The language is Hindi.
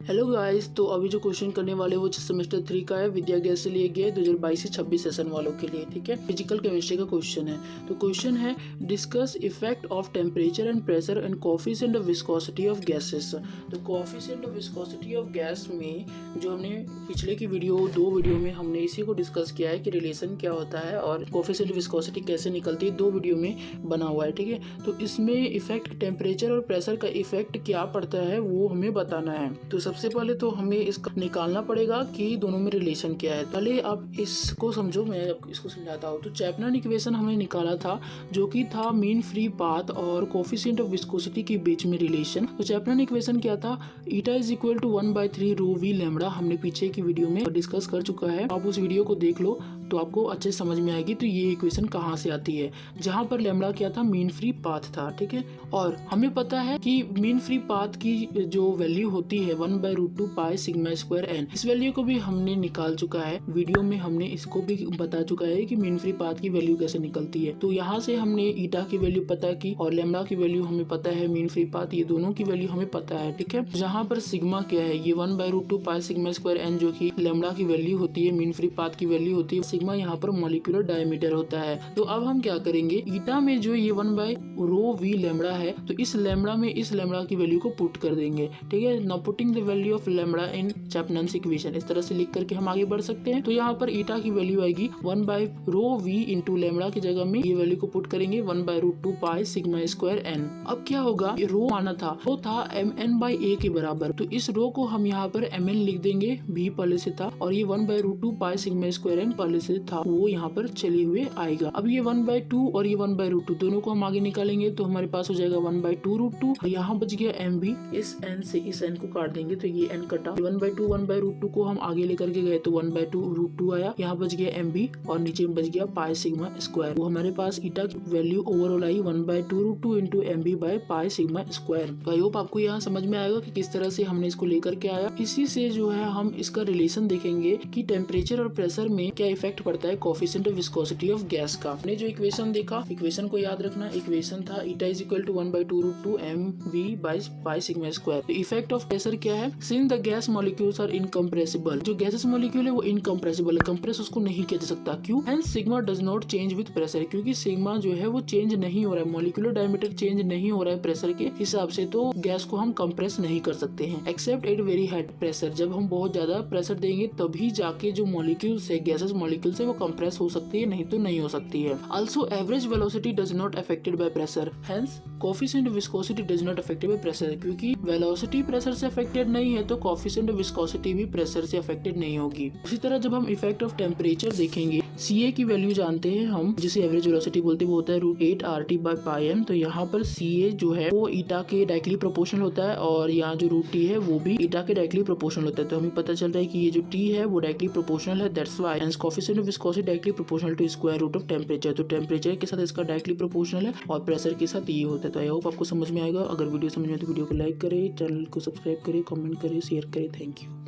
हेलो गाइस, तो अभी जो क्वेश्चन करने वाले वो सेमेस्टर 3 का है, विद्या गैस से लिए गया 2022 से 26 सेशन वालों के लिए। ठीक है, फिजिकल केमिस्ट्री का क्वेश्चन है। तो क्वेश्चन है discuss effect of temperature and pressure and coefficient of viscosity of gases. तो coefficient of viscosity of gas में जो हमने पिछले की दो वीडियो में हमने इसी को डिस्कस किया है कि रिलेशन क्या होता है और कोएफिशिएंट ऑफ विस्कोसिटी कैसे निकलती है, दो वीडियो में बना हुआ है। ठीक है, तो इसमें इफेक्ट टेम्परेचर और प्रेशर का इफेक्ट क्या पड़ता है वो हमें बताना है। तो सबसे पहले तो हमें इसका निकालना पड़ेगा कि दोनों में रिलेशन क्या है। पहले आप इसको समझो, मैं इसको समझाता हूँ। तो चैप्मैन इक्वेशन हमने निकाला था जो कि था मीन फ्री पाथ और कोएफिशिएंट ऑफ विस्कोसिटी के बीच में रिलेशन। तो चैप्मैन इक्वेशन क्या था, eta is equal to 1/3 rho v lambda. हमने पीछे की वीडियो में डिस्कस कर चुका है, आप उस वीडियो को देख लो तो आपको अच्छे समझ में आएगी। तो ये इक्वेशन कहाँ से आती है, जहाँ पर लैम्बडा क्या था, मीन फ्री पाथ था। ठीक है, और हमें पता है कि मीन फ्री पाथ की जो वैल्यू होती है 1/√2 पाई सिग्मा स्क्वायर एन। इस वैल्यू को भी हमने निकाल चुका है, वीडियो में हमने इसको भी बता चुका है कि मीन फ्री पाथ की वैल्यू कैसे निकलती है। तो यहाँ से हमने ईटा की वैल्यू पता की और लैम्बडा की वैल्यू हमें पता है, मीन फ्री पाथ, ये दोनों की वैल्यू हमें पता है। ठीक है, जहाँ पर सिग्मा क्या है, ये 1/√2 पाई सिग्मा स्क्वायर एन जो की लैम्बडा की वैल्यू होती है, मीन फ्री पाथ की वैल्यू होती है। सिग्मा यहाँ पर मॉलिक्यूलर डायमीटर होता है। तो अब हम क्या करेंगे, ईटा में जो ये 1/ρv लैम्बडा है, तो इस लैम्बडा में इस लैम्बडा की वैल्यू को पुट कर देंगे। ठीक है, now putting the value of lambda in Chapman's equation, इस तरह से लिख करके हम आगे बढ़ सकते हैं। तो यहाँ पर ईटा की वैल्यू आएगी 1/ρv इंटू लैम्बडा की जगह में ये वैल्यू को पुट करेंगे 1/√2 पाई सिग्मा स्क्वायर एन। अब क्या होगा, रो माना था, वो था mn/a के बराबर, तो इस रो को हम यहाँ पर mn लिख देंगे, b पहले से था, और ये 1/√2 पाई सिग्मा स्क्वायर एन पहले से था, वो यहाँ पर चले हुए आएगा। अब ये 1/2 और ये 1/√2 दोनों को हम आगे निकालेंगे तो हमारे पास हो जाएगा 1/2√2। यहाँ बच गया mb, इस n से इस n को काट देंगे तो ये n कटा। 1/2 1/√2 को हम आगे लेकर के गए तो 1/2√2 आया, यहाँ बच गया mb और नीचे बच गया पाई सिग्मा स्क्वायर। वो हमारे पास ईटा की value overall I 1/2√2 into mb bye pi sigma square. तो आई होप आपको यहाँ समझ में आएगा कि किस तरह से हमने इसको लेकर के आया। इसी से जो है हम इसका रिलेशन देखेंगे कि टेम्परेचर और प्रेशर में क्या इफेक्ट पड़ता है coefficient of viscosity of gas का। हमने जो इक्वेशन देखा, इक्वेशन को याद रखना, इक्वेशन था eta is equal to 1/2√2 mv by pi sigma square. तो इफेक्ट ऑफ प्रेशर क्या है, since the gas molecules are incompressible, जो गैसेस मॉलिक्यूल है वो इनकम्प्रेसिबल है, कंप्रेस उसको नहीं किया जा सकता। क्यों, hence sigma does not change with pressure, क्योंकि सिग्मा जो है वो चेंज नहीं हो रहा है, मॉलिक्यूलर डायमीटर चेंज नहीं हो रहा है प्रेशर के हिसाब से, तो गैस को हम कंप्रेस नहीं कर सकते हैं accept at very high pressure. जब हम बहुत ज्यादा प्रेशर देंगे तभी जाके जो मॉलिक्यूल्स है, गैसेस मॉलिक्यूल्स है, वो कंप्रेस हो सकती है, नहीं तो नहीं हो सकती है। Also average velocity does not affected by pressure, hence coefficient of viscosity does not affected by pressure. क्योंकि वेलोसिटी प्रेशर से अफेक्टेड नहीं है तो कोएफिशिएंट ऑफ विस्कोसिटी भी प्रेशर से अफेक्टेड नहीं होगी। उसी तरह जब हम इफेक्ट ऑफ टेम्परेचर देखेंगे, CA की वैल्यू जानते हैं हम, जिसे एवरेज वेलोसिटी बोलते हैं, वो होता है √8 RT बाय पाई m। तो यहाँ पर CA जो है वो ईटा के डायरेक्टली प्रोपोर्शनल होता है और यहाँ जो √T है वो भी ईटा के डायरेक्टली प्रोपोर्शनल होता है। तो हमें पता चल रहा है कि ये जो T है वो डायरेक्टली प्रोपोर्शनल है, that's why hence coefficient of viscosity directly proportional to square root of temperature. तो टेम्परेचर के साथ इसका डायरेक्टली प्रोपोर्शनल है और प्रेशर के साथ ये होता है। तो आई होप आपको समझ में आएगा। अगर वीडियो समझ में तो वीडियो को लाइक करें, चैनल को सब्सक्राइब करें, कमेंट करें, शेयर करें। Thank you.